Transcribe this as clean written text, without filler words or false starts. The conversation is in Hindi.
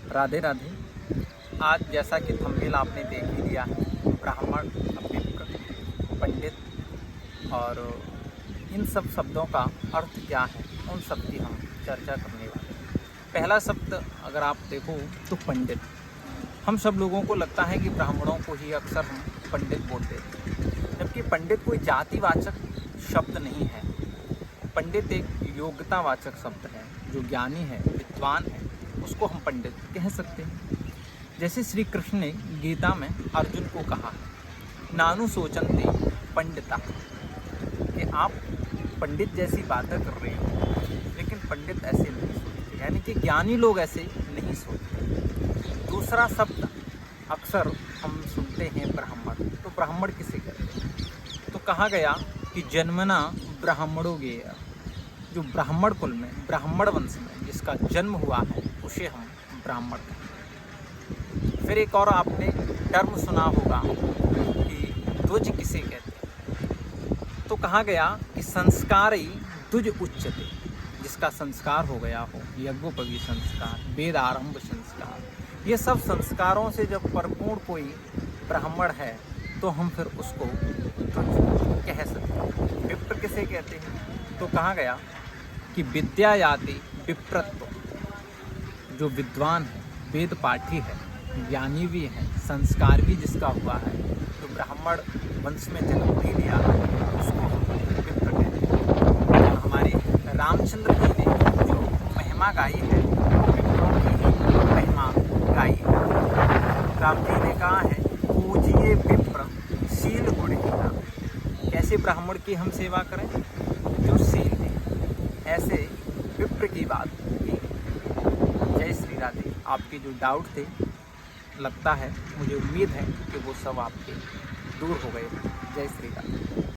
राधे राधे। आज जैसा कि थंबनेल आपने देख ही लिया है, ब्राह्मण, विप्र, पंडित और इन सब शब्दों का अर्थ क्या है, उन सब की हम चर्चा करने वाले हैं। पहला शब्द अगर आप देखो तो पंडित। हम सब लोगों को लगता है कि ब्राह्मणों को ही अक्सर हम पंडित बोलते हैं, जबकि पंडित कोई जातिवाचक शब्द नहीं है। पंडित एक योग्यतावाचक शब्द है। जो ज्ञानी है, विद्वान है, उसको हम पंडित कह सकते हैं। जैसे श्री कृष्ण ने गीता में अर्जुन को कहा है, नानु सोचन्ते पंडिता, कि आप पंडित जैसी बातें कर रहे हो, लेकिन पंडित ऐसे नहीं सोचते, यानी कि ज्ञानी लोग ऐसे नहीं सोचते। दूसरा शब्द अक्सर हम सुनते हैं ब्राह्मण। तो ब्राह्मण किसे कहते हैं? तो कहा गया कि जन्मना ब्राह्मणों गेय, जो ब्राह्मण कुल में, ब्राह्मण वंश में जिसका जन्म हुआ है, उसे हम ब्राह्मण कहते हैं। फिर एक और आपने टर्म सुना होगा कि द्विज किसे कहते हैं? तो कहा गया कि संस्कारी द्विज उच्चते, जिसका संस्कार हो गया हो, यज्ञोपवीत संस्कार, वेद आरंभ संस्कार, ये सब संस्कारों से जब परिपूर्ण कोई ब्राह्मण है तो हम फिर उसको द्विज कह सकते हैं। विप्र किसे कहते हैं? तो कहा गया कि विद्या याति विप्रत्व, जो विद्वान है, वेद पाठी है, ज्ञानी भी है, संस्कार भी जिसका हुआ है, जो ब्राह्मण वंश में जन्म भी लिया है, उसको हम विप्र कहते हैं। और हमारे रामचंद्र जी ने जो महिमा गाई है, वो विप्रों की ही महिमा गाई है। राम जी ने कहा है, पूजिए विप्र शील गुणहीना। कैसे ब्राह्मण की हम सेवा करें? जो शील है, ऐसे विप्र की बात की। जय श्री राधे। आपके जो डाउट थे, लगता है, मुझे उम्मीद है कि वो सब आपके दूर हो गए। जय श्री राधे।